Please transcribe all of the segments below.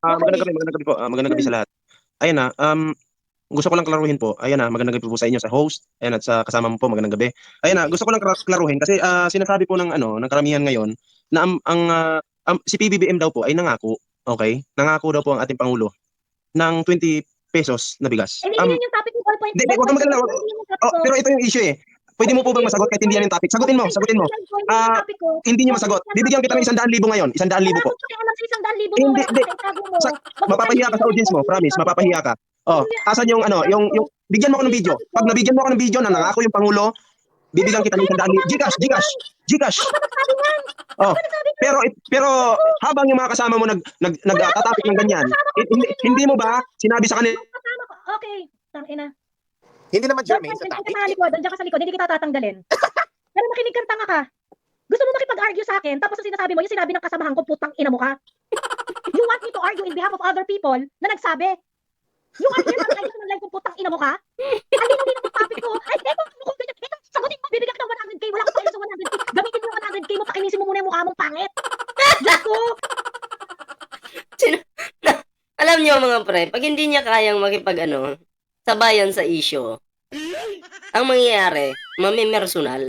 Okay. Magandang gabi po, magandang gabi sa lahat. Ayan na, gusto ko lang klaruhin po, ayan na, magandang gabi po sa inyo, sa host, ayan at sa kasama mo po, magandang gabi. Ayan na, gusto ko lang klaruhin kasi sinasabi po ng karamihan ngayon na si PBBM daw po ay nangako, okay? Nangako daw po ang ating Pangulo ng 20 pesos na bigas. Hindi yun yung topic ko, ballpoint. Hindi, wag kang mag-alala. Hindi yun yung topic ko. Pero ito yung issue eh. Pwede mo po bang masagot kahit hindi yan yung topic? Sagutin mo. Hindi niyo masagot. Bibigyan kita ng 100,000 ngayon. 100,000 po. Wala akong pakialam sa 100,000 mo. Hindi, Wala hindi. akong itago mo. Mapapahiya ka sa audience mo. Promise, mapapahiya ka. Oh, asan yung bigyan mo ako ng video. Pag nabigyan mo ako ng video na nangako yung Pangulo, bibigyan kita ng 100,000. Gcash. Oh, pero habang yung mga kasama mo nagtatapik ng ganyan, hindi mo ba sinabi sa kanila? Okay, tangina. Hindi naman germane sa topic. Nandiyan ka sa likod, hindi kita tatanggalin. Pero makinig kang tanga ka. Gusto mo makipag-argue sa akin, tapos ang sinasabi mo, yung sinabi ng kasamahan ko, putang ina mo ka. You want me to argue in behalf of other people na nagsabi? You are here para gusto ng live kung putang ina mo ka? Alin ang topic ko? Ay, kung ganyan, sagutin mo, bibigyan kita ng 100k, wala ka tayo sa 100k. Gamitin mo yung 100k mo, pakinisin mo muna yung mukha mong pangit. Diyos ko! Alam niyo mga pre, pag hindi niya kayang sabayan sa issue, ang mangyayari, mamimersonal.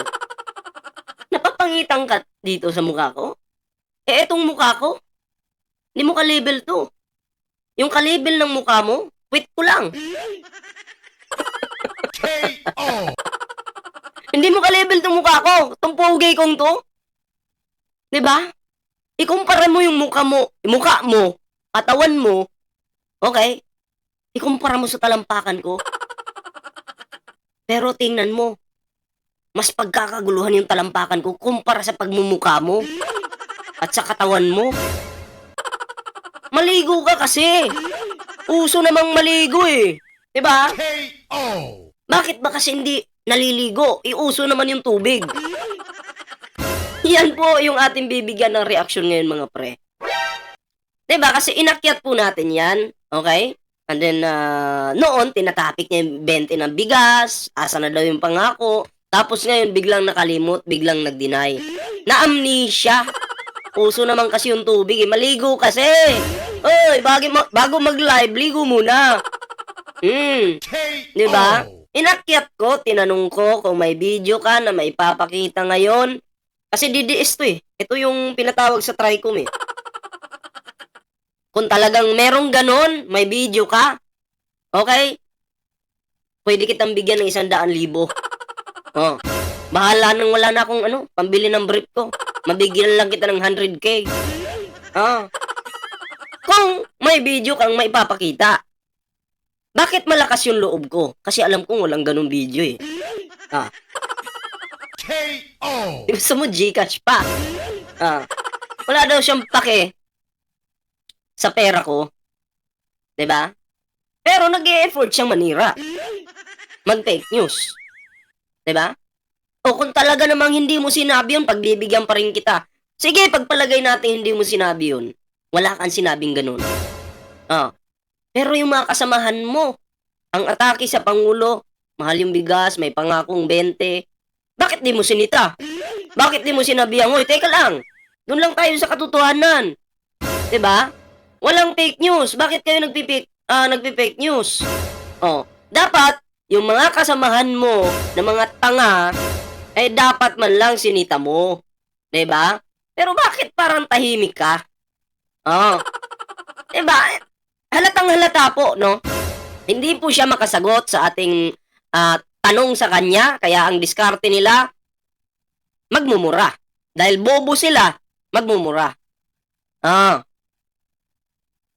Napapangitan ka dito sa mukha ko? Etong mukha ko, hindi mo ka-label to. Yung ka-label ng mukha mo, quit ko lang. Hindi mo ka-label tong mukha ko, tong pogi kong to. Diba? Ikumpara mo yung mukha mo, katawan mo, okay? Ikumpara mo sa talampakan ko. Pero tingnan mo, mas pagkakaguluhan yung talampakan ko kumpara sa pagmumukha mo at sa katawan mo. Maligo ka kasi. Uso namang maligo eh. Diba? Bakit ba kasi hindi naliligo? Iuso naman yung tubig. Yan po yung ating bibigyan ng reaction ngayon mga pre. Diba? Kasi inakyat po natin yan. Okay? And then, noon, tinatapik niya yung 20 ng bigas. Asa na daw yung pangako. Tapos ngayon, biglang nakalimot, biglang nag-deny. Na-amnesia. Uso naman kasi yung tubig. Maligo kasi. Oy, bago mag-live, ligo muna. Diba? Inakyat ko, tinanong ko kung may video ka na maipapakita ngayon. Kasi DDS to eh. Ito yung pinatawag sa Tricom eh. Kung talagang merong ganon, may video ka, okay? Pwede kitang bigyan ng 100,000. Oh, bahala nang wala na akong pambili ng brief ko. Mabigyan lang kita ng 100k. Kung may video kang maipapakita, bakit malakas yung loob ko? Kasi alam kong walang ganong video eh. Gusto mo Gcash pa. Wala daw siyang pake sa pera ko. 'Di ba? Pero nag-e-effort siyang manira. Mag-fake news. 'Di ba? O kung talaga namang hindi mo sinabi yun, pagbibigyan pa rin kita. Sige, pagpalagay natin hindi mo sinabi yun. Wala kang sinabing ganun. Pero yung mga kasamahan mo, ang atake sa Pangulo, mahal yung bigas, may pangakong 20. Bakit di mo sinita? Bakit di mo sinabihan, hoy, teka lang. Doon lang tayo sa katotohanan. 'Di ba? Walang fake news. Bakit kayo nagpi-fake news? Dapat yung mga kasamahan mo na mga tanga dapat man lang sinita mo. 'Di ba? Pero bakit parang tahimik ka? 'Di ba? Halatang-halata po, no? Hindi po siya makasagot sa ating tanong sa kanya, kaya ang diskarte nila magmumura. Dahil bobo sila, magmumura.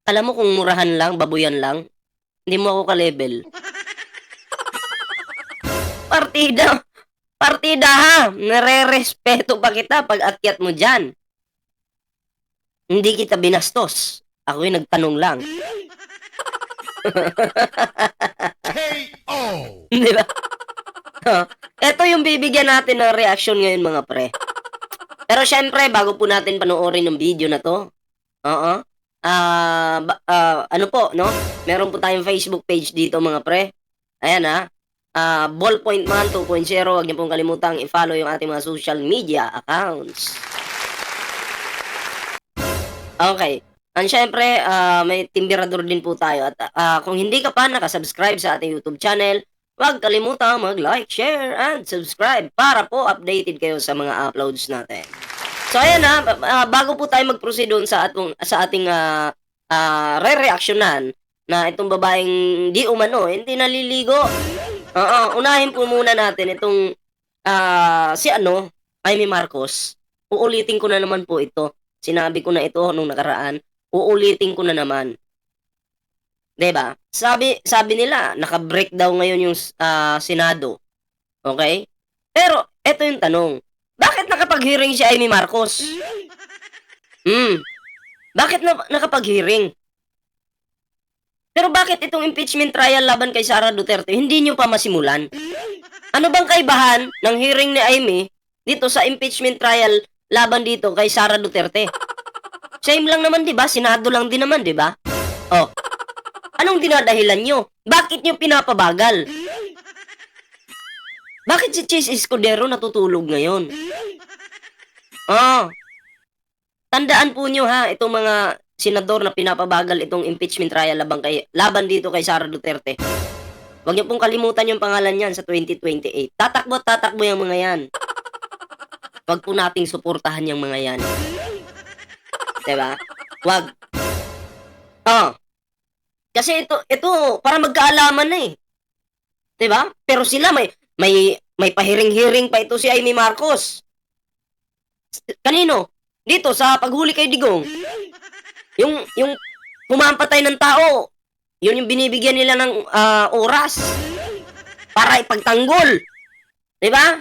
Alam mo kung murahan lang, babuyan lang, hindi mo ako ka-level. Partida ha, nare-respeto pa kita pag akyat mo dyan. Hindi kita binastos. Ako'y nagtanong lang. Di ba? Ito yung bibigyan natin ng reaction ngayon mga pre. Pero syempre, bago po natin panoorin yung video na to, meron po tayong Facebook page dito mga pre. Ayan Ballpoint Man 2.0. Huwag niyo pong kalimutang i-follow yung ating mga social media accounts. Okay. And syempre, may Timbirador din po tayo. At kung hindi ka pa nakasubscribe sa ating YouTube channel, huwag kalimutan mag-like, share, and subscribe para po updated kayo sa mga uploads natin. So ayan na, bago po tayo mag-proceed doon sa ating re-reactionan na itong babaeng di umano, hindi naliligo. Unahin po muna natin itong si Amy Marcos. Uulitin ko na naman po ito. Sinabi ko na ito nung nakaraan. Uulitin ko na naman. 'Di ba? Sabi nila, naka-break daw ngayon yung Senado. Okay? Pero ito yung tanong. Bakit nakapag-hearing si Amy Marcos? Bakit nakapag-hearing? Pero bakit itong impeachment trial laban kay Sara Duterte hindi nyo pa masimulan? Ano bang kaibahan ng hearing ni Amy dito sa impeachment trial laban dito kay Sara Duterte? Same lang naman, 'di ba? Senado lang din naman, 'di ba? Oh. Anong dinadahilan nyo? Bakit nyo pinapabagal? Bakit si Chis Escudero natutulog ngayon? Tandaan po nyo ha, itong mga senador na pinapabagal itong impeachment trial laban dito kay Sara Duterte. Huwag niyo pong kalimutan yung pangalan niyan sa 2028. Tatakbo yung mga yan. Huwag po nating suportahan yung mga yan. Diba? Huwag. Kasi ito para magkaalaman na eh. Diba? Pero sila may pahiring-hiring pa ito si Amy Marcos. Kanino? Dito sa paghuli kay Digong. Yung pumampatay ng tao, yun yung binibigyan nila ng oras para ipagtanggol. Diba?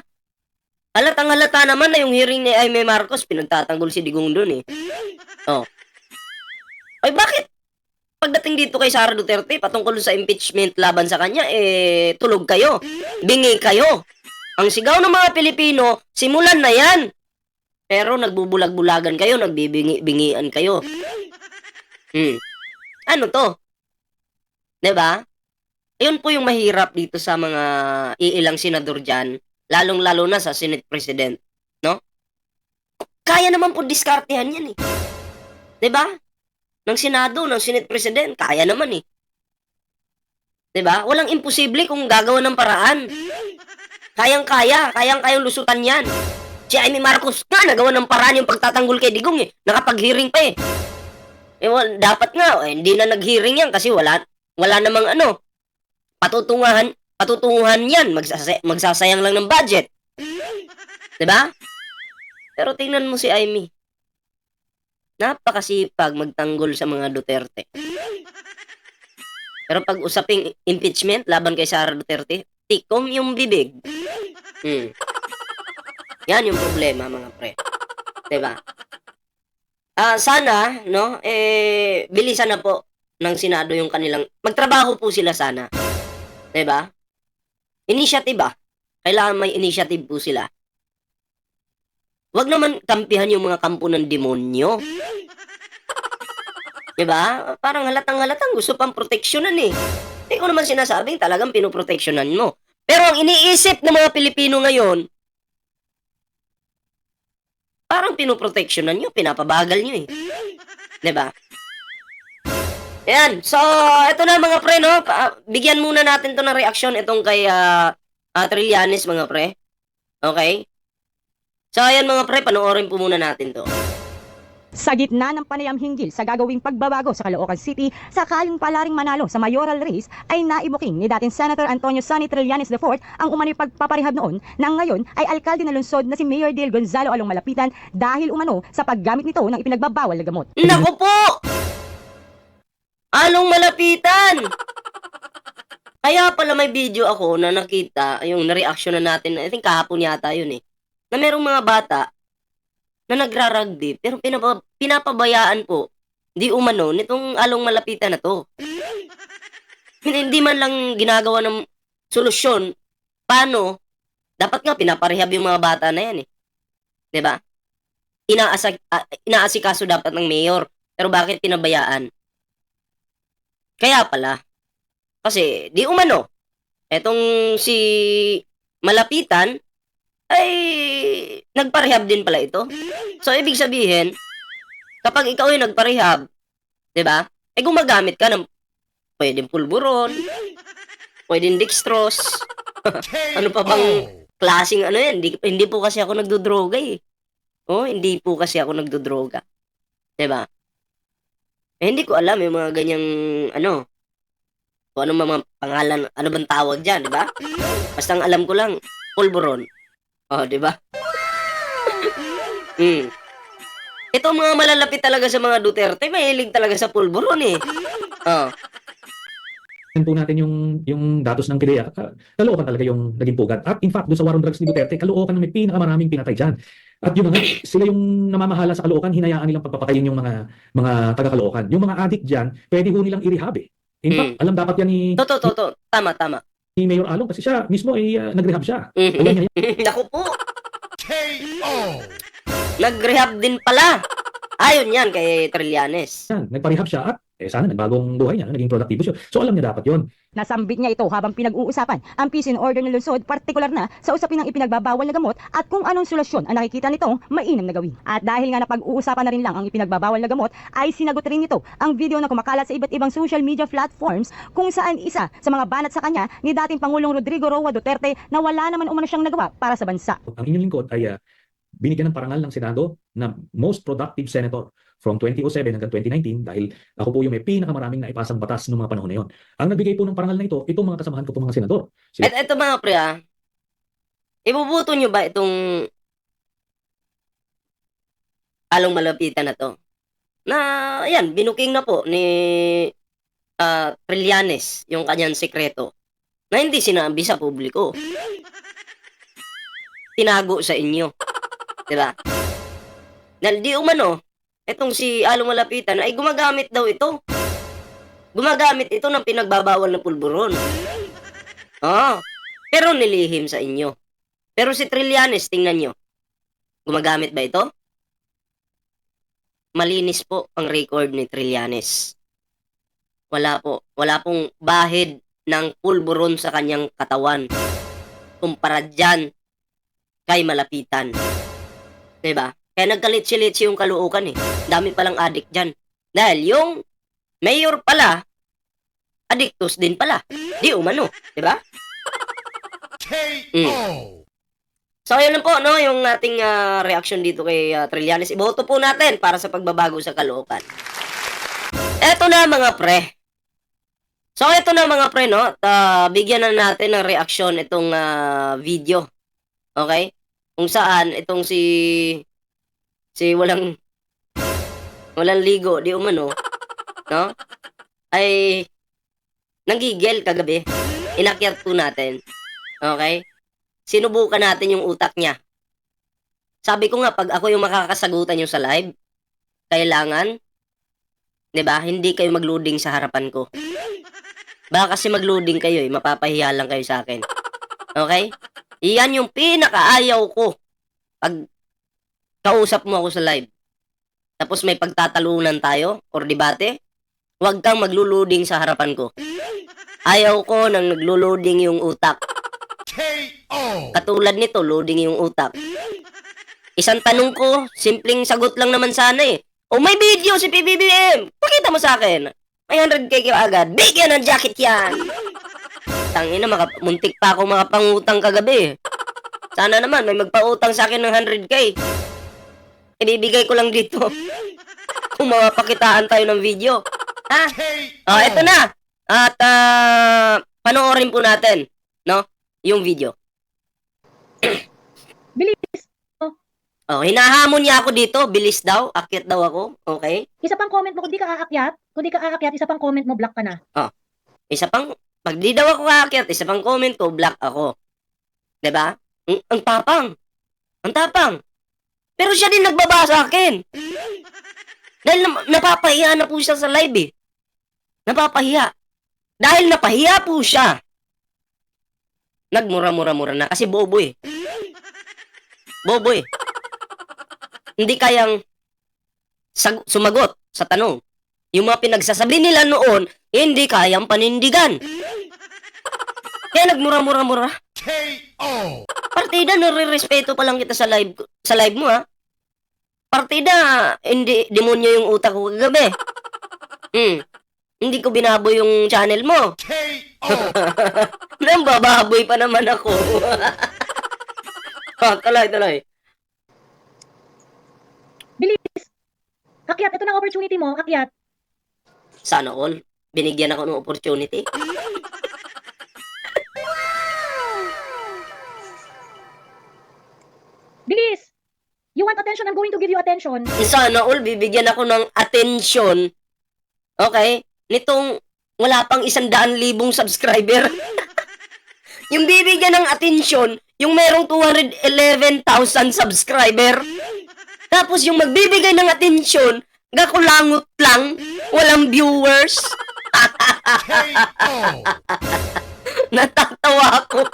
Halatang-halata naman na yung hearing ni Amy Marcos, pinagtatanggol si Digong dun eh. Ay bakit? Pagdating dito kay Sara Duterte, patungkol sa impeachment laban sa kanya, tulog kayo. Bingi kayo. Ang sigaw ng mga Pilipino, simulan na yan. Pero nagbubulag-bulagan kayo, nagbibingi-bingian kayo. Ano to? Diba? Ayun po yung mahirap dito sa mga iilang senador dyan, lalong-lalo na sa Senate President. No? Kaya naman po diskartehan yan eh. Diba? Ng Senado, ng Senate President, kaya naman eh. 'Di ba? Walang imposible kung gagawa ng paraan. Kayang-kayang lusutan 'yan. Si Amy Marcos nga nagawa ng paraan yung pagtatanggol kay Digong eh. Nakapag-hearing pa eh. Dapat nga hindi na nag-hearing yan kasi wala namang patutunguhan 'yan. Magsasayang lang ng budget. 'Di ba? Pero tingnan mo si Amy. Napakasipag magtanggol sa mga Duterte. Pero pag usaping impeachment laban kay Sara Duterte, tikom yung bibig. Yan yung problema mga pre. 'Di ba? Sana no, bilisan na po ng Senado yung kanilang magtrabaho po sila sana. 'Di ba? Initiative ba? Kailangan may initiative po sila. Wag naman kampihan yung mga kampo ng demonyo. Diba? Parang halatang gusto pang proteksyonan eh. Hindi ko naman sinasabing talagang pinoproteksyonan mo. Pero ang iniisip ng mga Pilipino ngayon, parang pinoproteksyonan nyo, pinapabagal nyo eh. Diba? Ayan. So, ito na mga pre, no? Bigyan muna natin to ng reaksyon itong kay Trillanes, mga pre. Okay? So, ayan mga pre, panoorin po muna natin to. Sa gitna ng panayam hinggil sa gagawing pagbabago sa Caloocan City, sakaling palaring manalo sa mayoral race ay naibuking ni dating Senator Antonio Sonny Trillanes IV ang umano'y pagpaparehab noon na ngayon ay alkalde ng lungsod na si Mayor Dale Gonzalo Along Malapitan dahil umano sa paggamit nito ng ipinagbabawal na gamot. Naku po! Along Malapitan! Kaya pala may video ako na nakita, yung na-reaction na natin, I think kahapon yata yun eh, na merong mga bata na nagrarugby pero pinapabayaan po di umano nitong Along Malapitan na to. Hindi man lang ginagawa ng solusyon paano dapat nga pinaparehab yung mga bata na yan eh. 'Di ba? Inaasikaso dapat ng mayor pero bakit pinabayaan? Kaya pala kasi di umano etong si Malapitan ay nagparehab din pala ito. So, ibig sabihin, kapag ikaw ay nagparehab, 'Di ba? Eh gumagamit ka ng pwedeng pulburon, pwedeng dextrose. Ano pa bang klaseng ano yan? Hindi po kasi ako nagdodroga eh. Oh, hindi po kasi ako nagdodroga. 'Di ba? Eh, hindi ko alam yung mga ganyang ano, kung ano mga pangalan, ano bang tawag diyan, 'di ba? Basta ang alam ko lang, pulburon. Oh, 'di ba? Hmm. Ito mga malalapit talaga sa mga Duterte, mahilig talaga sa pulburon eh. Oh. po natin yung datos ng PDEA, kalookan talaga yung naging pugad. At in fact, doon sa war on drugs ni Duterte, kalookan na may pinakamaraming pinatay dyan. At yun na nga, sila yung namamahala sa kalookan, hinayaan nilang pagpapatayin yung mga taga-kalookan. Yung mga addict dyan, pwede ho nilang i-rehab eh. In fact, alam dapat yan ni Tama. Mayor Along kasi siya mismo ay nag-rehab siya. Alam niya yan. Naku po. Nag-rehab din pala. Ayon yan kay Trillanes. Nagpa-rehab siya at sana nagbagong buhay niya, naging produktibo siya. So alam niya dapat yon. Nasambit niya ito habang pinag-uusapan ang peace and order ng lungsod, partikular na sa usapin ng ipinagbabawal na gamot at kung anong solusyon ang nakikita nitong mainam na gawin. At dahil nga napag-uusapan na rin lang ang ipinagbabawal na gamot, ay sinagot rin nito ang video na kumakalat sa iba't ibang social media platforms kung saan isa sa mga banat sa kanya ni dating Pangulong Rodrigo Roa Duterte na wala naman umano siyang nagawa para sa bansa. Ang inyong lingkod ay binigyan ng parangal ng Senado na most productive senator from 2007 hanggang 2019 dahil ako po yung may pinakamaraming naipasang batas noong mga panahon na yon. Ang nagbigay po ng parangal na ito, itong mga kasamahan ko po mga senador. Ito mga pre ibubuto nyo ba itong along malapitan na to? Na, ayan, binuking na po ni Trillanes yung kanyang sekreto na hindi sinabi sa publiko. Tinago sa inyo. Diba? Dahil di umano, etong si Along Malapitan ay gumagamit daw ito. Gumagamit ito ng pinagbabawal na pulburon. Pero nilihim sa inyo. Pero si Trillanes, tingnan nyo. Gumagamit ba ito? Malinis po ang record ni Trillanes. Wala po. Wala pong bahid ng pulburon sa kanyang katawan. Kumpara dyan kay Malapitan. Diba? Kaya nagkalitsi-litsi yung kalookan eh. Dami palang addict dyan. Dahil yung mayor pala, addictus din pala. Di umano. Diba? So, ayun lang po, no, yung ating reaction dito kay Trillanes. Iboto po natin para sa pagbabago sa kalookan. Eto na mga pre. So, eto na mga pre, no. Bigyan na natin ng reaction itong video. Okay? Kung saan itong si walang ligo, di umano, no? Ay nanggigil kagabi. Inakyat po natin. Okay? Sinubukan natin yung utak niya. Sabi ko nga, pag ako yung makakasagutan nyo sa live, kailangan, 'di ba, hindi kayo mag-loading sa harapan ko. Baka kasi mag-loading kayo, mapapahiya lang kayo sa akin. Okay? Iyan yung pinakaayaw ko pag kausap mo ako sa live. Tapos may pagtatalunan tayo or debate, huwag kang maglo-loading sa harapan ko. Ayaw ko nang naglo-loading yung utak. Katulad nito, loading yung utak. Isang tanong ko, simpleng sagot lang naman sana eh. O may video si PBBM, pakita mo sa akin. May 100k ka agad, bigyan ng jacket yan. Tangina, muntik pa ako makapangutang kagabi. Sana naman may magpautang sa akin ng 100k. Ibibigay ko lang dito. Kung mapakitaan tayo ng video. Ha? Eto na. At panoorin po natin, no? Yung video. Bilis. Hinahamon niya ako dito. Bilis daw. Akyat daw ako. Okay? Isa pang comment mo, kung di ka aakyat, isa pang comment mo, block ka na. Isa pang, pag di daw ako aakyat, isa pang comment ko, block ako. Diba? Ang tapang. Ang tapang. Pero siya din nagbaba sa akin. Dahil napapahiya na po siya sa live eh. Napapahiya. Dahil napahiya po siya. Nagmura-mura-mura na. Kasi bobo eh. Bobo eh. Hindi kayang sumagot sa tanong. Yung mga pinagsasabi nila noon, hindi kayang panindigan. Kaya nagmura-mura-mura. Partida, nare-respeto pa lang kita sa live mo ha. Partida, hindi demonyo yung utak ko kagabi. Hindi ko binaboy yung channel mo. Nang bababoy pa naman ako. Tuloy. Bilis. Akyat, ito na ang opportunity mo. Akyat. Sana all. Binigyan ako ng opportunity. Bilis. You want attention, I'm going to give you attention. Sana all, bibigyan ako ng atensyon. Okay? Nitong wala pang 100,000 subscriber. Yung bibigyan ng atensyon, yung merong 211,000 subscriber. Tapos yung magbibigay ng atensyon, gakulangot lang, walang viewers. Natatawa ako.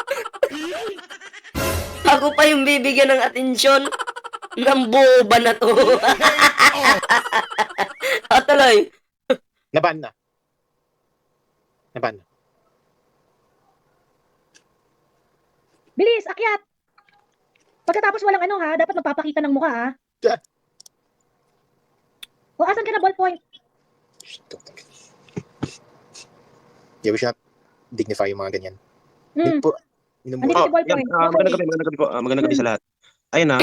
Ako pa yung bibigyan ng atensyon. Ng boba na to. Tuloy. Naban na. Naban na. Bilis, akyat. Pagkatapos walang ano ha, dapat magpapakita ng mukha ha. Yeah. O asan ka na ballpoint? Yeah, we should dignify yung mga ganyan. Hmm. Andito si ballpoint. Magandang gabi po. Magandang gabi sa lahat. Ayun na,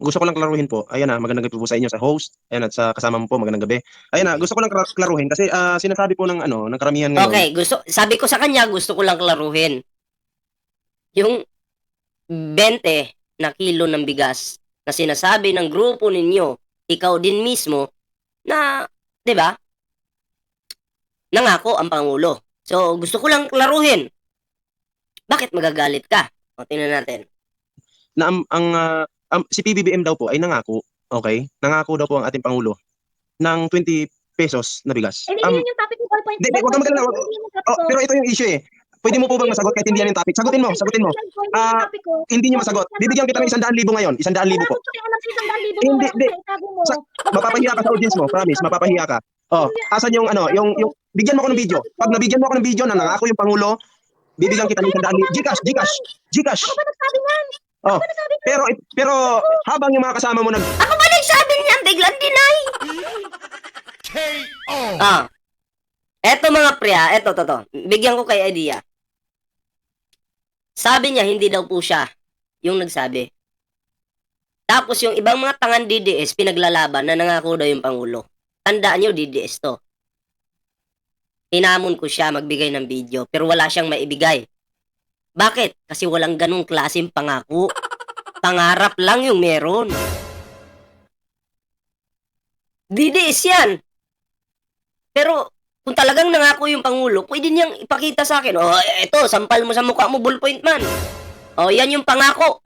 gusto ko lang klaruhin po. Ayan na, magandang gabi po sa inyo sa host. Ayan at sa kasama mo po, magandang gabi. Ayan na, gusto ko lang klaruhin kasi sinasabi po ng ng karamihan ngayon. Okay, sabi ko sa kanya, gusto ko lang klaruhin. Yung 20 na kilo ng bigas na sinasabi ng grupo ninyo, ikaw din mismo, na, di ba, nangako ang Pangulo. So, gusto ko lang klaruhin. Bakit magagalit ka? O, tingnan natin. Na si PBBM daw po ay nangako, okay? Nangako daw po ang ating Pangulo ng 20 pesos na bigas. Hindi yun yung topic ng ballpoint. Hindi, huwag kang magalala. Pero ito yung issue eh. Pwede mo po bang masagot kahit hindi yan yung topic? Sagutin mo. Hindi niyo masagot. Bibigyan kita ng 100,000 ngayon. 100,000 po. Hindi. Mapapahiya ka sa audience mo. Promise, mapapahiya ka. Oh, asan yung bigyan mo ako ng video. Pag nabigyan mo ako ng video na nangako yung Pangulo, bibigyan kita ng 100,000. Gcash. Ako ba nagsabi niyan? Oh, pero habang yung mga kasama mo Ako ba nagsabi niyan? Biglang deny. Eto mga pre, eto. Bigyan ko kay idea. Sabi niya, hindi daw po siya yung nagsabi. Tapos yung ibang mga tangan DDS, pinaglalaban na nangako daw yung Pangulo. Tandaan nyo, DDS to. Tinamon ko siya magbigay ng video, pero wala siyang maibigay. Bakit? Kasi walang ganong klaseng pangako. Pangarap lang yung meron. DDS yan. Pero, kung talagang nangako yung Pangulo, pwede niyang ipakita sa akin, oh, eto, sampal mo sa mukha mo, ballpoint man. Oh, yan yung pangako.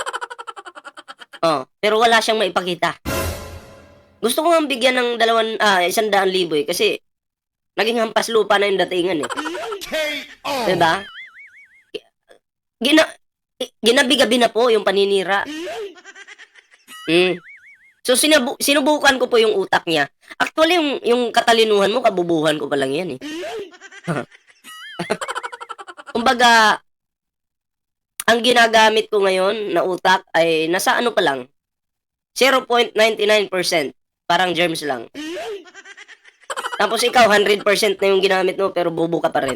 Oh, pero wala siyang maipakita. Gusto ko nga bigyan ng 100,000 kasi naging hampas lupa na yung datingan eh. Diba? Ginabi-gabi na po yung paninira. So, sinubukan ko po yung utak niya. Actually, yung katalinuhan mo, kabubuhan ko pa lang yan eh. Kumbaga, ang ginagamit ko ngayon na utak ay nasa ano pa lang, 0.99%. Parang germs lang. Tapos ikaw, 100% na yung ginamit mo, pero bobo ka pa rin.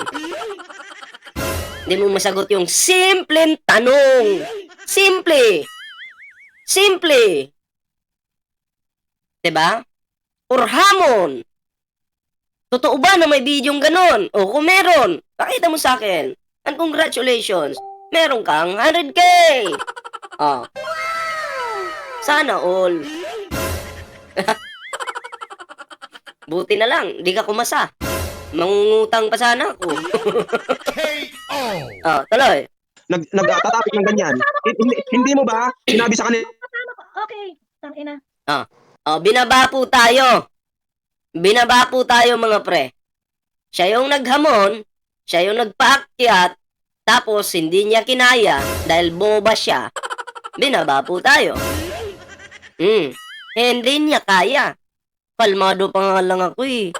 Hindi mo masagot yung simpleng tanong. Simple. Diba? Or hamon. Totoo ba na may bidyong ganon? O kung meron, pakita mo sa akin. And congratulations. Meron kang 100K. Oh. Sana all. Buti na lang, di ka kumasa. Mangungutang pa sana ako. Oh, tuloy. Nagtatapik ng ganyan. Hindi mo ba sinabi sa kanila? Okay, tangina. Oh, binaba po tayo mga pre. Siya yung naghamon, siya yung nagpaakyat, tapos hindi niya kinaya dahil boba siya. Binaba po tayo. Hindi niya kaya. Kalmado pa nga lang ako eh.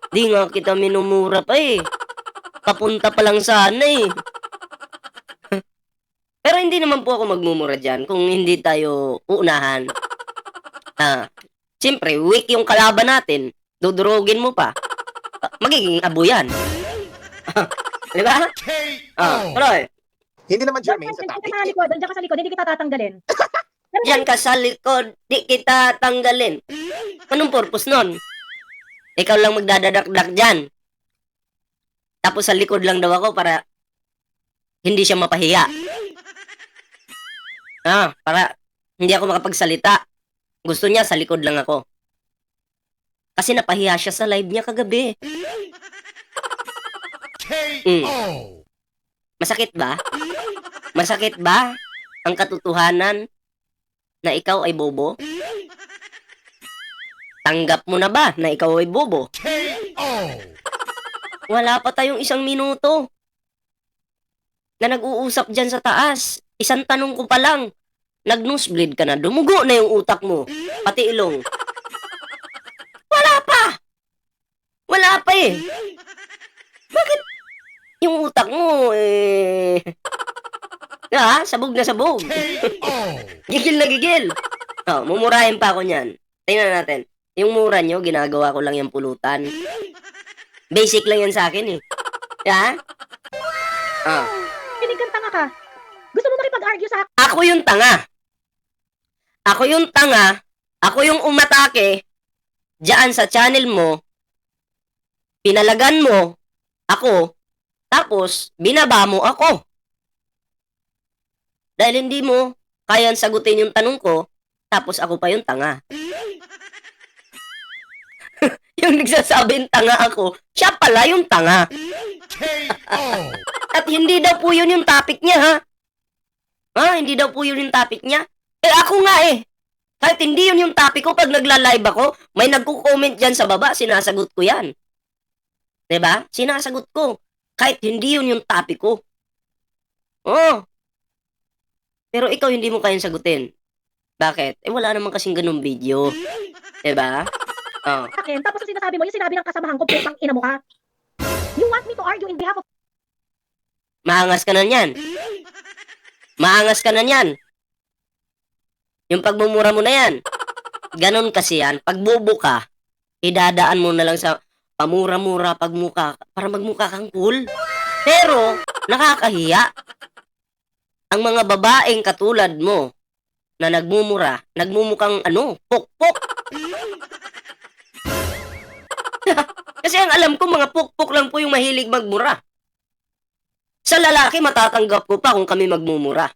Di nga kita minumura pa eh. Papunta pa lang sana eh. Pero hindi naman po ako magmumura dyan kung hindi tayo uunahan. Siyempre, weak yung kalaban natin. Dudurugin mo pa. magiging abo yan. Di ba? Tuloy. Hindi naman Diyan germane sa ka topic. sa likod, diyan ka sa likod, hindi kita tatanggalin. Diyan ka sa likod, di kita tanggalin. Anong purpose nun? Ikaw lang magdadadakdak dyan. Tapos sa likod lang daw ako para hindi siya mapahiya. Para hindi ako makapagsalita. Gusto niya sa likod lang ako. Kasi napahiya siya sa live niya kagabi. Masakit ba? Masakit ba ang katotohanan na ikaw ay bobo? Tanggap mo na ba na ikaw ay bobo? Wala pa tayong 1 minuto na nag-uusap dyan sa taas. Isang tanong ko pa lang, nag-nosebleed ka na, dumugo na yung utak mo, pati ilong. Wala pa! Wala pa eh. Bakit yung utak mo sabog na sabog. Gigil na gigil. Mumurahin pa ako niyan. Tingnan natin. Yung mura nyo, ginagawa ko lang yung pulutan. Basic lang yan sa akin eh. Kinig kang tanga ka. Gusto mo makipag-argue sa akin? Ako yung tanga. Ako yung tanga. Ako yung umatake. Diyan sa channel mo. Pinalagan mo. Ako. Tapos, binaba mo ako. Dahil hindi mo kayang sagutin yung tanong ko, tapos ako pa yung tanga. Yung nagsasabing tanga ako, siya pala yung tanga. At hindi daw po yun yung topic niya, ha? Hindi daw po yun yung topic niya. Ako nga eh. Kahit hindi yun yung topic ko, pag nagla-live ako, may nagko-comment dyan sa baba, sinasagot ko yan. 'Di ba? Sinasagot ko. Kahit hindi yun yung topic ko. Pero ikaw hindi mo kayang sagutin. Bakit? Wala naman kasing ganung video. 'Di ba? Akin, tapos ang sinasabi mo, yung sinabi ng kasamahan ko, putang ina mo ka. You want me to argue in behalf of... Maangas ka na niyan. Maangas ka na niyan. Yung pagmumura mo na yan. Ganon kasi yan. Pag bobo ka, idadaan mo na lang sa pamura-mura pagmuka para magmukha kang cool. Pero, nakakahiya. Ang mga babaeng katulad mo na nagmumura, nagmumukhang pokpok. Kasi ang alam ko, mga pokpok lang po yung mahilig magmura. Sa lalaki, matatanggap ko pa kung kami magmumura.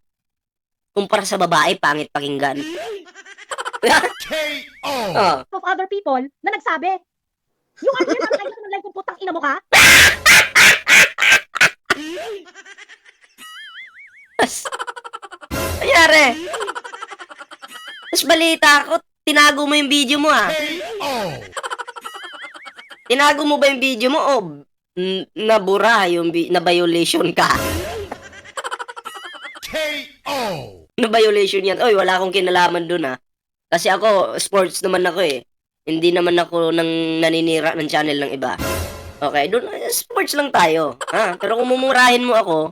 Kumpara sa babae, pangit pakinggan. of other people na nagsabi. Yung argue na tayo ng live kung putang ina mo ka. Nangyari. Tapos balita ako, tinago mo yung video mo Tinago mo ba yung video mo o nabura yung na-violation ka? Na-violation yan. Oy, wala akong kinalaman dun Kasi ako, sports naman ako eh. Hindi naman ako naninira ng channel ng iba. Okay, dun, sports lang tayo. Pero kung mumurahin mo ako,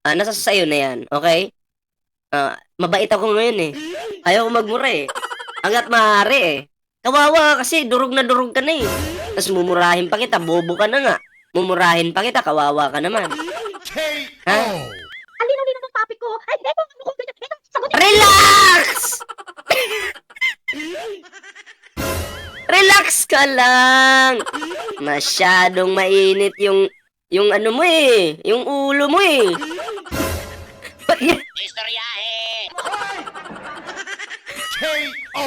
nasa sayo na yan. Okay? Mabait ako ngayon eh. Ayaw ko magmura eh. Hanggat maaari eh. Kawawa kasi, durog na durog ka na eh. Tapos mumurahin pa kita, bobo ka na nga. Mumurahin pa kita, kawawa ka naman. Ang linaw-linaw ng topic ko. Ay, eto, ano kung ganyan. Eto, sagutin. Relax! Relax ka lang. Masyadong mainit yung ano mo eh. Yung ulo mo eh.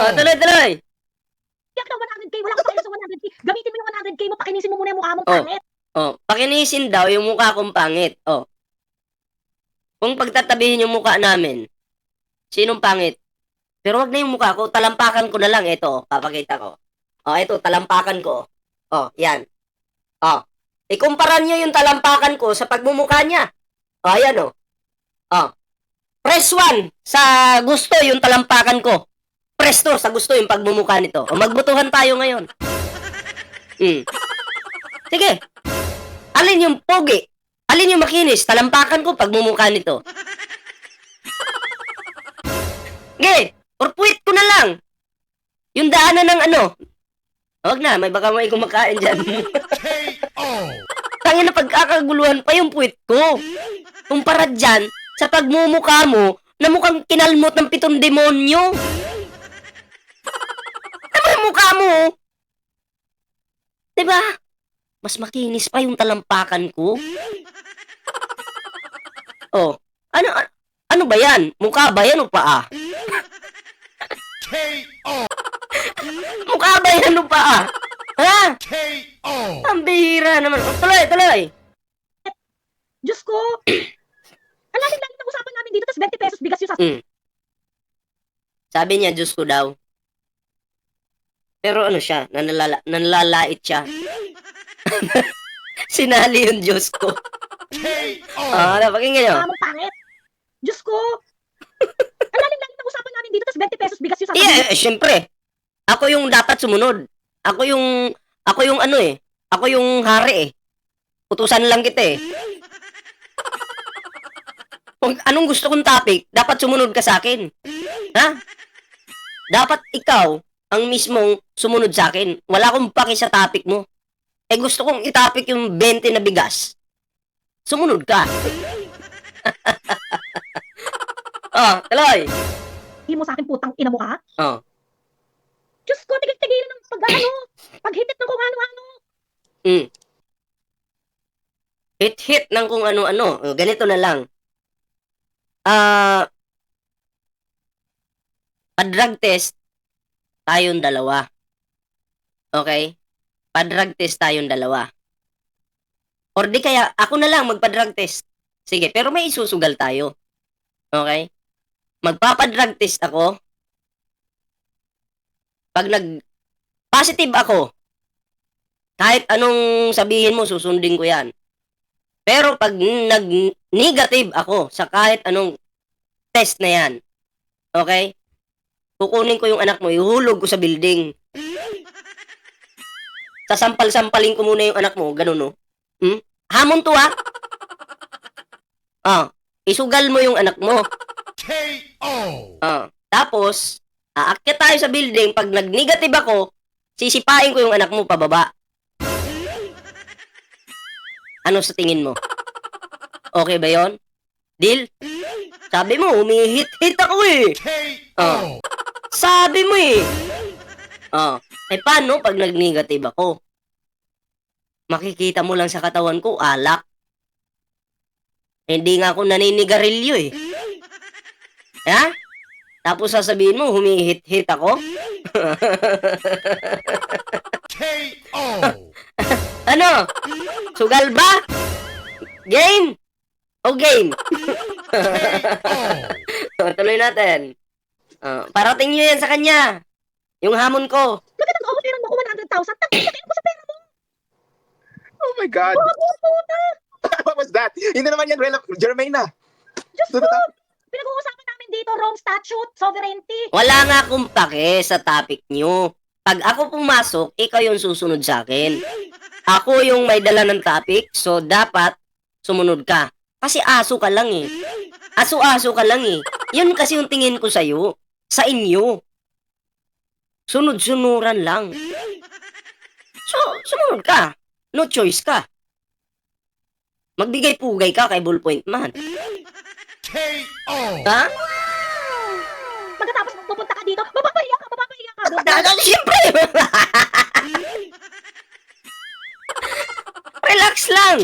Tuloy. Yak na 100k, wala ka pa sa 100k. Gamitin mo yung 100k mo, pakinisin mo muna yung mukha mong pangit. Pakinisin daw yung mukha kong pangit. Kung pagtatabihin yung mukha namin, sinong pangit? Pero wag na yung mukha ko, talampakan ko na lang. Ito, papakita ko. Ito, talampakan ko. Yan. Ikumpara nyo yung talampakan ko sa pagmumukha niya. Ayan Press 1 sa gusto yung talampakan ko. Press 2 sa gusto yung pagmumukha nito. Magbutuhan tayo ngayon. Sige. Alin yung pogi? Alin yung makinis? Talampakan ko pagmumukha nito. Okay. Or puwit ko na lang. Yung daanan ng Huwag na, may baka may kumakain dyan. Tangin na pagkakaguluhan pa yung puwit ko. Kumpara dyan, sa pagmumukha mo, na mukhang kinalmot ng 7 demonyo. Ano yung mukha mo? Diba? Mas makinis pa yung talampakan ko. Oh, ano ba yan? Mukha ba yan o paa? Mukha ba yan o paa? Ha? Ang bihira naman. Oh, tuloy. Diyos ko! Ang lalim-lalim ng usapan namin dito, tapos 20 pesos bigas yung Sabi niya, Diyos ko daw. Pero ano siya, nanlalait siya. Sinali yung Diyos ko. Napakinggan nyo. Mong pangit. Diyos ko! Ang lalim-lalim ng usapan namin dito, tapos 20 pesos bigas yung Siyempre. Ako yung dapat sumunod. Ako yung ano eh. Ako yung hari eh. Utusan lang kita eh. Kung anong gusto kong topic, dapat sumunod ka sa akin. Ha? Dapat ikaw ang mismong sumunod sa akin. Wala akong paki sa topic mo. Gusto kong itapik yung 20 na bigas. Sumunod ka. Tuloy. Hindi mo sa akin putang ina mo ka? Diyos ko, tigil-tigilan ng paghitit ng kung ano-ano. Hit ng kung ano-ano. Ganito na lang. Pa-drug test tayong dalawa. Okay? Pa-drug test tayong dalawa. Or di kaya, ako na lang magpa-drug test. Sige, pero may isusugal tayo. Okay? Magpapa-drug test ako. Pag nag-positive ako, kahit anong sabihin mo, susundin ko yan. Pero pag nag-negative ako sa kahit anong test na yan, okay? Kukunin ko yung anak mo, ihulog ko sa building. Sasampal-sampalin ko muna yung anak mo, ganun no? Hamon to ha? Isugal mo yung anak mo. Tapos, aakyat tayo sa building, pag nag-negative ako, sisipain ko yung anak mo pababa. Ano sa tingin mo? Okay ba yon? Deal? Sabi mo, humihit-hit ako eh. Sabi mo eh. Paano pag nag-negative ako? Makikita mo lang sa katawan ko, alak. Hindi nga ako naninigarilyo eh. Ha? Tapos sasabihin mo, humihit-hit ako? Ano? Sugal ba? Game? O game? Tuloy natin. Parating nyo yan sa kanya. Yung hamon ko. Bakit ang offeran mo ko 100,000? Takin mo sa pera mo. Oh my God. Puta! What was that? Hindi naman yan Jermaine na. Diyos ko! Pinag-uusapan namin dito, Rome Statute, Sovereignty. Wala nga akong pake sa topic nyo. Pag ako pumasok, ikaw yung susunod sa akin. Ako yung may dala ng topic, so dapat sumunod ka. Kasi aso ka lang eh. Aso-aso ka lang eh. Yun kasi yung tingin ko sa'yo. Sa inyo. Sunod-sunuran lang. So, sumunod ka. No choice ka. Magbigay-pugay ka kay Ballpoint Man. Ha? Pagkatapos pupunta ka dito, mapapahiya ka. Siyempre! Relax lang.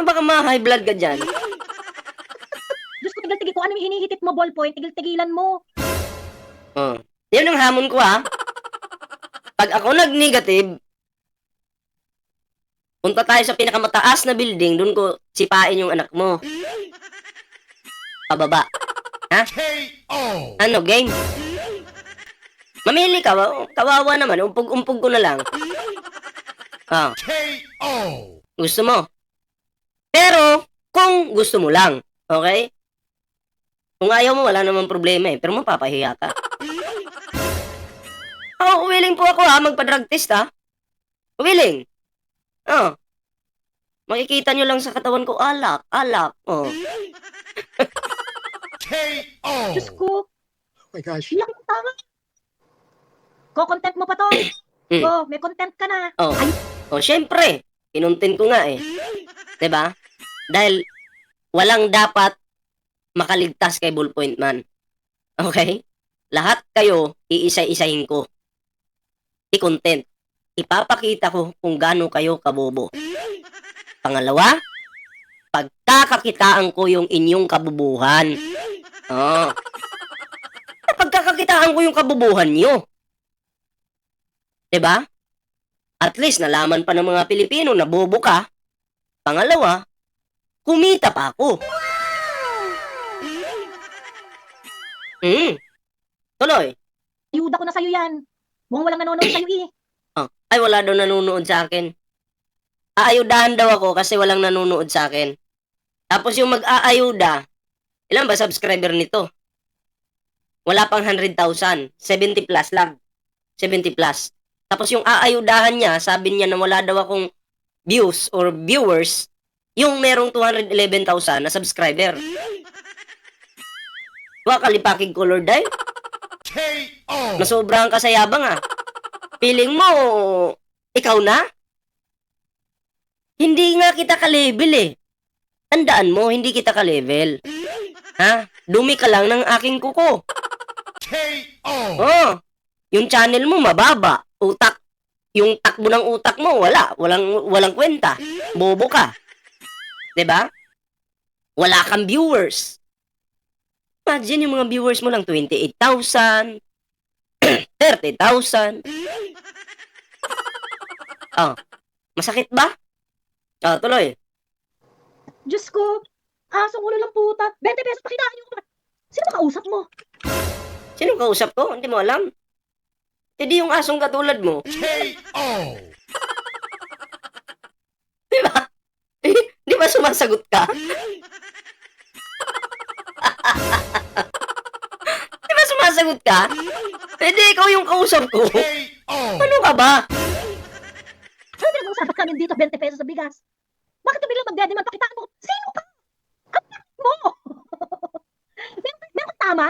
Baka ma-high blood ka dyan. Diyos ko, tigil-tigil ko. Ano yung hinihitit mo, ballpoint? Tigil-tigilan mo. Yan ang hamon ko ha. Pag ako nag-negative, punta tayo sa pinakamataas na building, doon ko sipain yung anak mo. Pababa. Ha? Ano, game? Mamili ka, kawawa naman, umpog-umpog ko na lang. Gusto mo? Pero, kung gusto mo lang, okay? Kung ayaw mo, wala namang problema eh, pero mapapahiya ka. Willing po ako ha, magpa-drug test ha. Willing. Makikita nyo lang sa katawan ko, alak. Diyos ko, Oh my gosh. iyak yung tanga. Ko-content mo pa to. Mm. Oh, may content ka na. Oh. O, syempre, kinontent ko nga eh. 'Di ba? Dahil walang dapat makaligtas kay Ballpoint Man. Okay? Lahat kayo, iisa-isahin ko. I-content. Ipapakita ko kung gaano kayo kabobo. Pangalawa, pagkakakitaan ko yung inyong kabubuhan. Oh. Pagkakakitaan ko yung kabubuhan nyo. 'Di ba? At least nalaman pa ng mga Pilipino na bobo ka. Pangalawa, kumita pa ako. Tuloy. Ayuda ko na sa'yo yan. Mukhang walang nanonood sa'yo eh. Oh, ay, wala daw nanonood sa akin. Aayudahan daw ako kasi walang nanonood sa akin. Tapos yung mag-aayuda, ilan ba subscriber nito? Wala pang 100,000. 70 plus lang. 70 plus. Tapos yung aayudahan niya, sabi niya na wala daw akong views or viewers, yung merong 211,000 na subscriber. Wakalipakig color dahil. Nasobrahan ka sa yabang ah. Feeling mo, ikaw na? Hindi nga kita ka-level eh. Tandaan mo, hindi kita ka-level. Ha? Dumi ka lang ng aking kuko. Oh, yung channel mo mababa. Utak. Yung takbo ng utak mo, wala. Walang kwenta. Bobo ka. 'Di ba? Wala kang viewers. Imagine yung mga viewers mo lang 28,000, 30,000. Oh, masakit ba? Oh, tuloy. Diyos ko. Asong ulo lang puta. 20 pesos, pakitaan niyo. Sino ba kausap mo? Sino kausap ko? Hindi mo alam. Hindi yung asong katulad mo. Di ba? Di ba sumasagot ka? Di ba sumasagot ka? Hindi, ikaw yung kausap ko. Ano ka ba? Ano pinag-uusapan namin dito? 20 pesos sa bigas. Bakit ka biglang magdedemand? Pakitaan mo. Sino ka? Anak mo! Meron tama?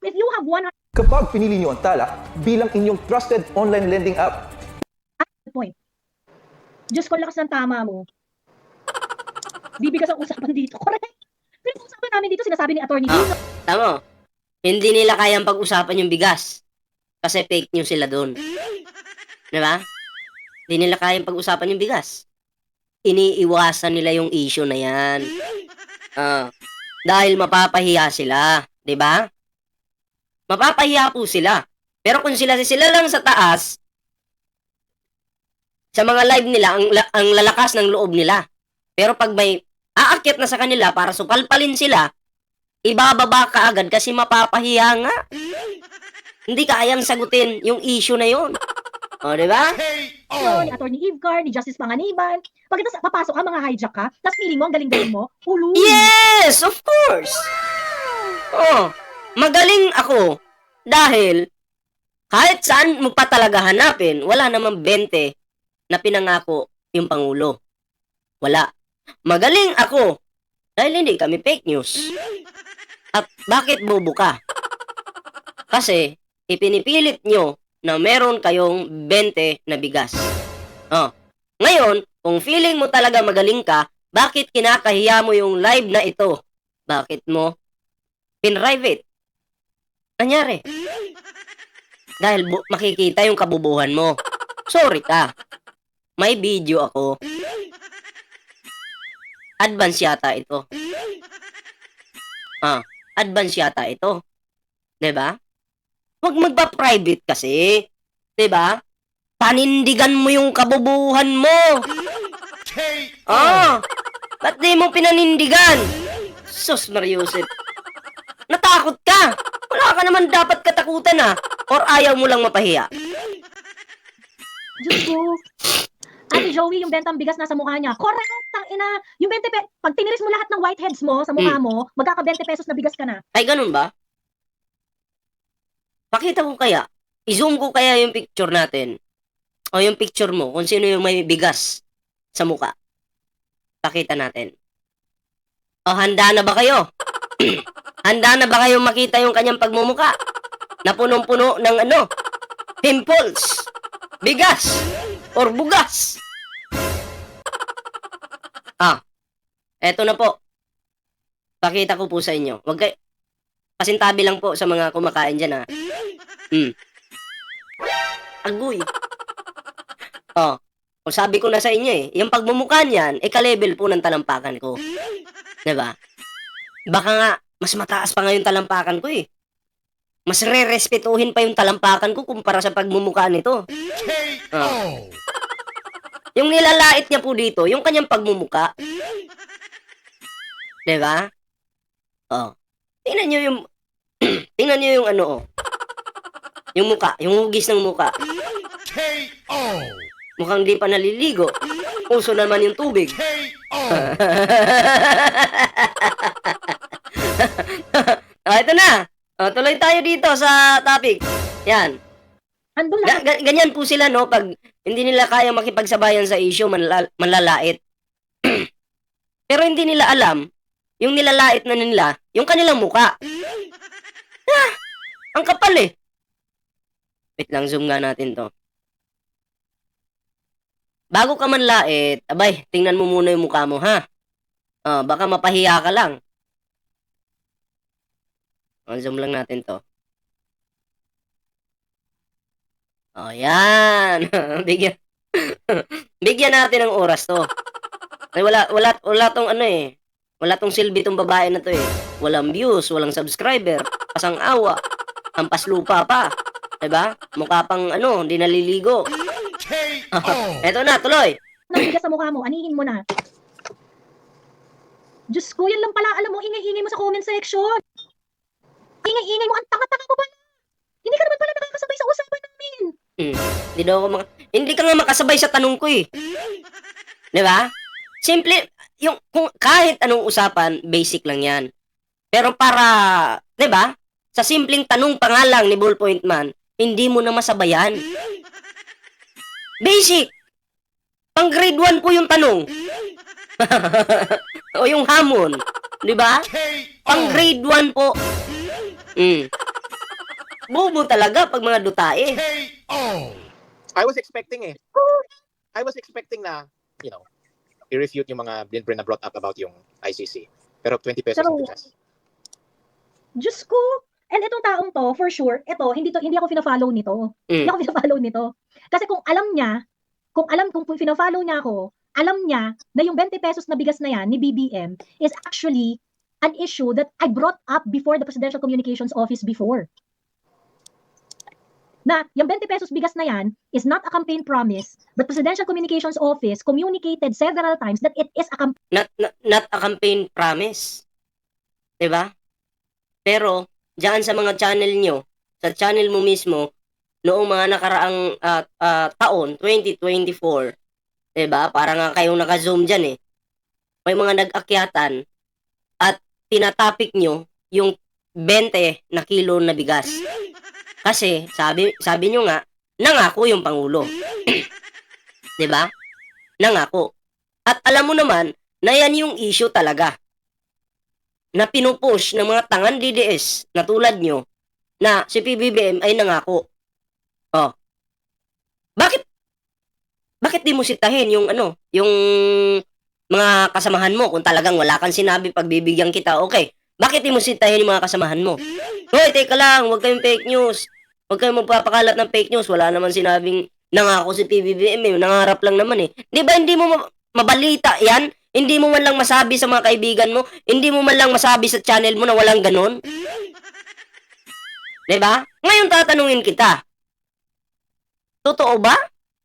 If you have 100 Kapag pinili niyo ang Talak bilang inyong trusted online lending app, point. Diyos ko, lakas ng tama mo. Bibigas ang usapan dito. Correct. Pinag-uusapan namin dito, sinasabi ni Atty. Dino. Tama. Hindi nila kayang pag-usapan yung bigas. Kasi fake news sila doon. Di ba? Hindi nila kayang pag-usapan yung bigas. Iniiwasan nila yung issue na yan. Dahil mapapahiya sila. Di ba? Mapapahiya po sila. Pero kung sila lang sa taas, sa mga live nila, ang lalakas ng loob nila. Pero pag may aakyat na sa kanila para supalpalin sila, ibababa ka agad kasi mapapahiya nga. Hindi kayang sagutin yung issue na yun. O, di ba? Ni Atty. Ivcar, ni Justice Panganiban. Pagkatapos papasok ka, mga hijack ka, tapos feeling mo, ang galing-galing mo, ulo. Yes! Of course! Oh, magaling ako dahil kahit saan mo pa talaga hanapin, wala namang 20 na pinangako yung Pangulo. Wala. Magaling ako dahil hindi kami fake news. At bakit bobo ka? Kasi ipinipilit nyo na meron kayong 20 na bigas. Oh. Ngayon, kung feeling mo talaga magaling ka, bakit kinakahiya mo yung live na ito? Bakit mo pin-private? Anyari? Dahil makikita yung kabubuhan mo. Sorry ka. May video ako. Advance yata ito. Advance yata ito. 'Di ba? Huwag magpa-private kasi. 'Di ba? Panindigan mo yung kabubuhan mo. Ba't di mo pinanindigan? Sus Mariusip. Natakot ka. Wala ka naman dapat katakutan or ayaw mo lang mapahiya. Diyos ko. Ate Joey, yung bentang bigas nasa mukha niya. Correct, tangina. Yung 20 pesos, pag tiniris mo lahat ng whiteheads mo sa mukha mo, magkaka 20 pesos na bigas ka na. Ay, ganun ba? Pakita ko kaya. I-zoom ko kaya yung picture natin. O yung picture mo, kung sino yung may bigas sa mukha. Pakita natin. O, handa na ba kayo? Handa na ba kayo makita yung kanyang pagmumuka? Na punong-puno ng pimples. bigas or bugas. Eto na po. Pakita ko po sa inyo. Wag kay pasintabi lang po sa mga kumakain dyan, ha. Agoy. Kung sabi ko na sa inyo yung pagmumukha niyan, ka-level po ng talampakan ko. Diba? Baka nga, mas mataas pa nga yung talampakan ko Mas re-respetuhin pa yung talampakan ko kumpara sa pagmumukha nito. Yung nilalait niya po dito, yung kanyang pagmumukha. Diba? Tingnan nyo yung tingnan nyo yung yung muka, yung hugis ng muka. Mukhang di pa naliligo. Puso naman yung tubig. Ito na. Tuloy tayo dito sa topic. Yan. Andun lang. Ganyan po sila, no? Pag hindi nila kaya makipagsabayan sa issue, manlalait. Pero hindi nila alam, yung nilalait na nila, yung kanilang muka. Ang kapal Wait lang, zoom nga natin to. Bago ka manlait, abay, tingnan mo muna yung mukha mo, ha? Baka mapahiya ka lang. Zoom lang natin to. Yan. Bigyan natin ng oras to. Ay, wala tong wala tong silbi tong babae na to Walang views, walang subscriber, pasang awa, ampas lupa pa. Diba? Mukha pang hindi naliligo. Eto na, tuloy. Nabigas sa mukha mo, anihin mo na. Diyos ko, yan lang pala. Alam mo, ingay-ingay mo sa comment section. Ingay-ingay mo, ang tanga-tanga mo ba? Hindi ka naman pala nakakasabay sa usapan namin. Hindi ka nga makasabay sa tanong ko Diba? Simple, kung kahit anong usapan, basic lang yan. Pero para, diba? Sa simpleng tanong pa nga lang ni Ballpoint Man, hindi mo na masabayan. Basic. Pang grade 1 po yung tanong. O yung hamon. Diba? Pang grade 1 po. Bobo talaga pag mga dutae. I was expecting na, i-refute yung mga Brin na brought up about yung ICC. Pero 20 pesos Pero, ang bigas. Diyos ko. And itong taong to, for sure, hindi ako fina-follow nito. Hindi ako fina-follow nito. Kasi kung fina-follow niya ako, alam niya na yung 20 pesos na bigas na yan ni BBM is actually an issue that I brought up before the Presidential Communications Office before. Na yung 20 pesos bigas na yan is not a campaign promise, but Presidential Communications Office communicated several times that it is a Not a campaign promise. Diba? Pero, diyan sa mga channel nyo, sa channel mo mismo, noong mga nakaraang taon, 2024, diba? Para nga kayong naka-zoom dyan may mga nag-akyatan at tinatapik nyo yung 20 na kilo na bigas. Kasi, sabi nyo nga, nangako yung Pangulo. Diba? Nangako. At alam mo naman, na yan yung issue talaga. Na pinupush ng mga tangan DDS na tulad nyo, na si PBBM ay nangako. Bakit di mo sitahin yung yung mga kasamahan mo kung talagang wala kang sinabi pagbibigyan kita, okay. Bakit di mo sitahin yung mga kasamahan mo? Hoy, teka lang, huwag kayong fake news. Huwag kayong magpapakalat ng fake news. Wala naman sinabing nangako si PBBM nangarap lang naman Di ba hindi mo mabalita yan? Hindi mo man lang masabi sa mga kaibigan mo, hindi mo man lang masabi sa channel mo na walang ganon. Diba? Ngayon tatanungin kita, totoo ba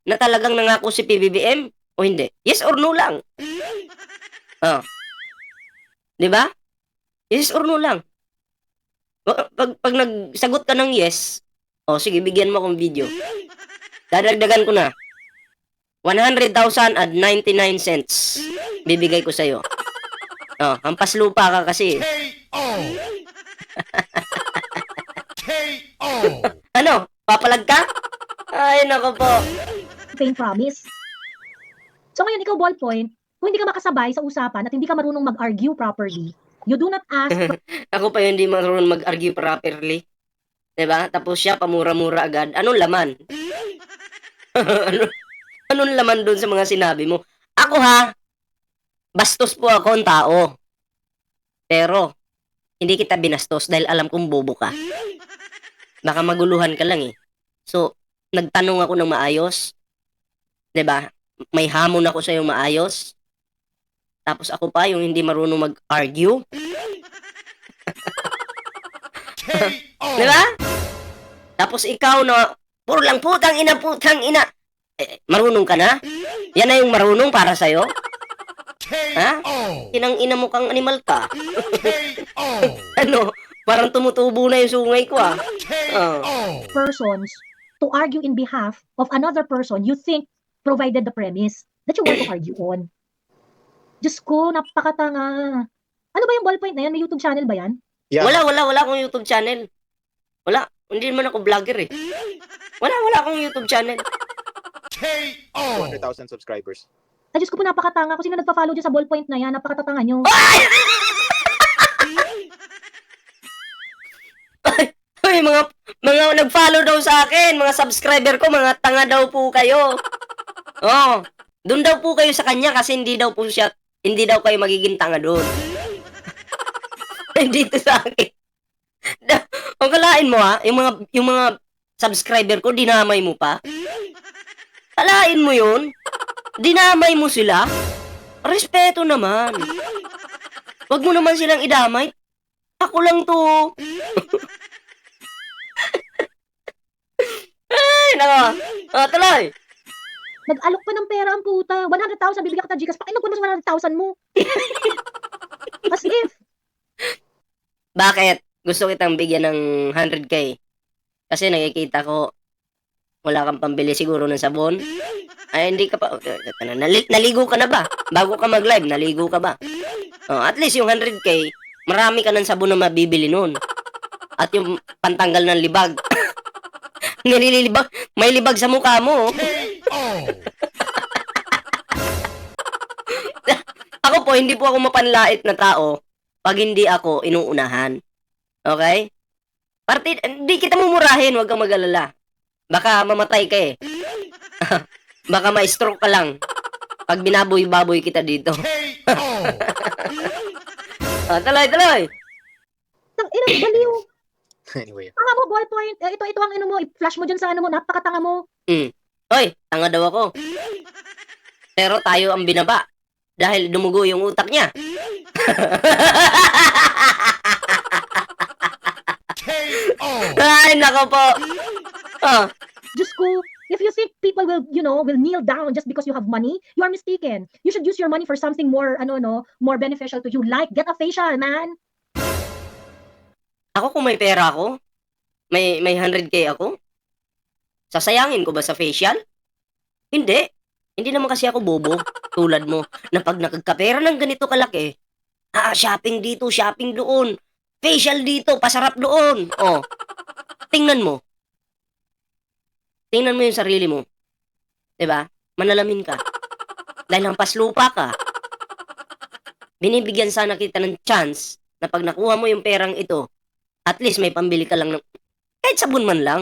na talagang nangako si PBBM o hindi? Yes or no lang. Diba? Yes or no lang. Pag nagsagot ka ng yes, sige, bigyan mo akong video. Dadagdagan ko na. 100,000 at 99 cents. Bibigay ko sa'yo. Hampas lupa ka kasi. Ano? Papalag ka? Ay, nako po. campaign promise. So ngayon, ikaw, Ballpoint, kung hindi ka makasabay sa usapan at hindi ka marunong mag-argue properly, you do not ask Ako pa yun hindi marunong mag-argue properly. Diba? Tapos siya, pamura-mura agad. Anong laman? ano, anong laman doon sa mga sinabi mo? Ako ha, bastos po ako ang tao. Pero, hindi kita binastos dahil alam kong bobo ka. Baka maguluhan ka lang eh. So, nagtanong ako ng maayos. 'Di ba? May hamon ako sa yung maayos. Tapos ako pa yung hindi marunong mag-argue. 'Di ba? Tapos ikaw na puro lang putang ina. Marunong ka na? Yan na yung marunong para sa'yo? Ha? Inang ina mo kang animal ka. Ano? Parang tumutubo na yung sungay ko ah. persons to argue in behalf of another person you think provided the premise that you want to argue on. Diyos ko, napakatanga. Ano ba yung ballpoint na yan? May YouTube channel ba yan? Yeah. Wala akong YouTube channel. Wala. Hindi naman ako vlogger eh. Wala akong YouTube channel. 200,000 subscribers. Ay, Diyos ko po, napakatanga. Kung sino nagpa-follow dyan sa ballpoint na yan, napakatatanga nyo. Ay, mga nag-follow daw sa akin, mga subscriber ko, mga tanga daw po kayo. Oh, doon daw po kayo sa kanya kasi hindi daw kayo magiging tanga doon. Dito sa akin. Ang kalain mo ha, yung mga subscriber ko, dinamay mo pa. Kalain mo yun? Dinamay mo sila? Respeto naman. Wag mo naman silang idamay. Ako lang to. Ay, nako. Tuloy. Nag-alok pa ng pera ang puta. 100,000, bibigyan ka ng Gcash. Pakinom ko na sa 100,000 mo. As if. Bakit? Gusto kitang bigyan ng 100k. Kasi nakikita ko, wala kang pambili siguro ng sabon. Ay, hindi ka pa. Naligo ka na ba? Bago ka mag-live, naligo ka ba? Oh, at least yung 100k, marami ka ng sabon na mabibili nun. At yung pantanggal ng libag. Nililibag, may libag sa mukha mo. Ako po, hindi po ako mapanlait na tao pag hindi ako inuunahan. Okay? Hindi kita mumurahin, huwag kang mag-alala. Baka mamatay ka eh. Baka ma-stroke ka lang pag binaboy-baboy kita dito. Tuloy. Tang ina, baliw. Anyway. Tanga mo, ballpoint. Ito ang ano mo. I-flash mo dyan sa ano mo. Napakatanga mo. Hoy, tanga daw ako. Pero tayo ang binaba dahil dumugo yung utak niya. Ay, nako po. Diyos ko, if you think people will kneel down just because you have money, you are mistaken. You should use your money for something more, more beneficial to you. Like, get a facial, man. Ako kung may pera ako, may 100k ako, sasayangin ko ba sa facial? Hindi. Hindi naman kasi ako bobo, tulad mo, na pag nakagkapera ng ganito kalaki, shopping dito, shopping doon, facial dito, pasarap doon. Oh, tingnan mo. Tingnan mo yung sarili mo. 'Di ba? Manalamin ka. Dahil hampas lupa ka. Binibigyan sana kita ng chance na pag nakuha mo yung perang ito, at least may pambili ka lang ng kahit sabon man lang.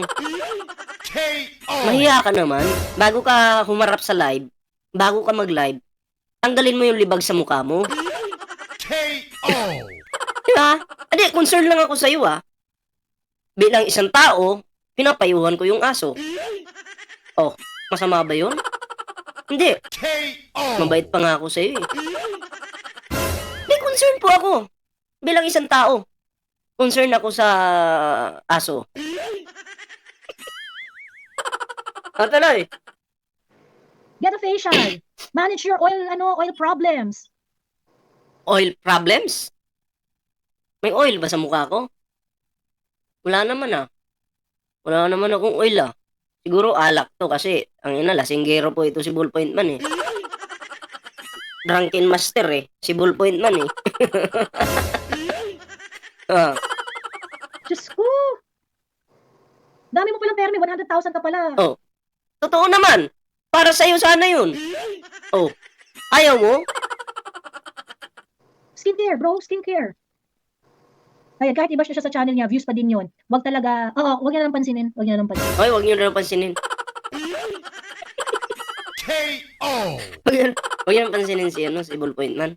Mahiya ka naman. Bago ka humarap sa live, bago ka mag-live, tanggalin mo yung libag sa mukha mo. Diba? Adi, concern lang ako sa iyo Bilang isang tao, pinapayuhan ko yung aso. Oh, masama ba yun? Hindi. Mabait pa nga ako sa iyo May concern po ako. Bilang isang tao, concern ako sa aso. Tuloy. Get a facial. Manage your oil problems. Oil problems? May oil ba sa mukha ko? Wala naman Wala naman akong oil Siguro alak to kasi ang lasinggero po ito si Ballpoint Man Drunken master si Ballpoint Man Diyos ko. Dami mo palang pera, may 100,000 ka pala. Oh. Totoo naman. Para sa'yo sana yun. Oh. Ayaw mo? Skincare, bro. Skincare. Ayan, kahit i-bash na siya sa channel niya, views pa din yun. Wag talaga, wag niya lang pansinin. Wag niya lang pansinin. Ay, wag niyo na pansinin. Huwag yan pansinin si Ballpoint Man.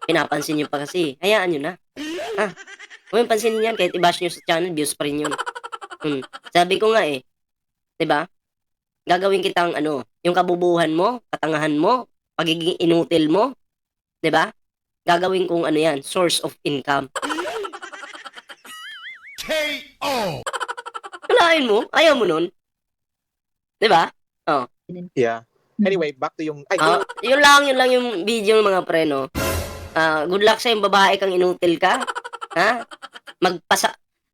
Pinapansin nyo pa kasi. Hayaan nyo na. Ha? Huwag yung pansinin yan. Kahit i-bash nyo sa channel, views pa rin yun. Sabi ko nga eh. 'Di ba? Gagawin kitang yung kabubuhan mo, katangahan mo, pagiging inutil mo. 'Di ba? Gagawin kong yan, source of income. KO! Kalain mo? Ayaw mo nun? 'Di ba? Yeah. Anyway, back to yung... Ay, Yun lang yung video ng mga pre, no? Good luck sa yung babae kang inutil ka. Ha?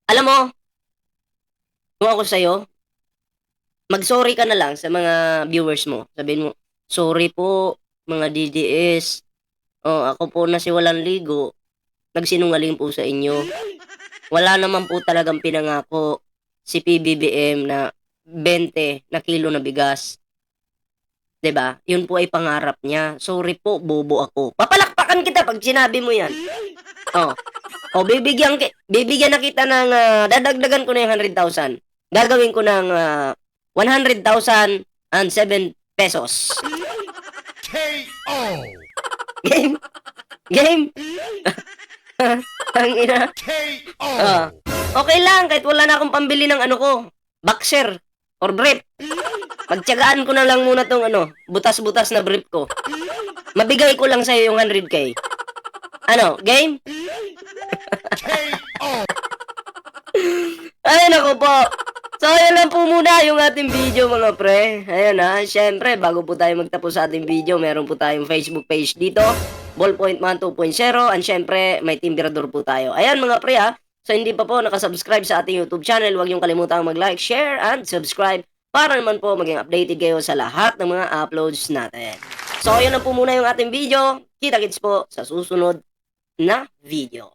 Alam mo, kung ako sa'yo, mag-sorry ka na lang sa mga viewers mo. Sabihin mo, sorry po, mga DDS. Ako po na si Walang Ligo. Nagsinungaling po sa inyo. Wala naman po talagang pinangako si PBBM na 20 na kilo na bigas. 'Di ba? Yun po ay pangarap niya. Sorry po, bobo ako. Papalakpakan kita pag sinabi mo 'yan. Bibigyan na kita ng dadagdagan ko na yung 100,000. Gagawin ko ng 100,007 pesos. KO! Game? Game? Ang ina. KO! Okay lang, kahit wala na akong pambili ng boxer or brief. Pagtiyagaan ko na lang muna tong butas-butas na brief ko. Mabigay ko lang sa'yo yung 100K. Game? KO! Ay, naku po. So, ayan lang po muna yung ating video, mga pre. Ayan syempre, bago po tayo magtapos sa ating video, meron po tayong Facebook page dito, Ballpoint Man 2.0, and syempre, may Timberador po tayo. Ayan, mga pre, So, hindi pa po nakasubscribe sa ating YouTube channel, huwag yung kalimutang mag-like, share, and subscribe para naman po maging updated kayo sa lahat ng mga uploads natin. So, ayan lang po muna yung ating video. Kita-kits po sa susunod na video.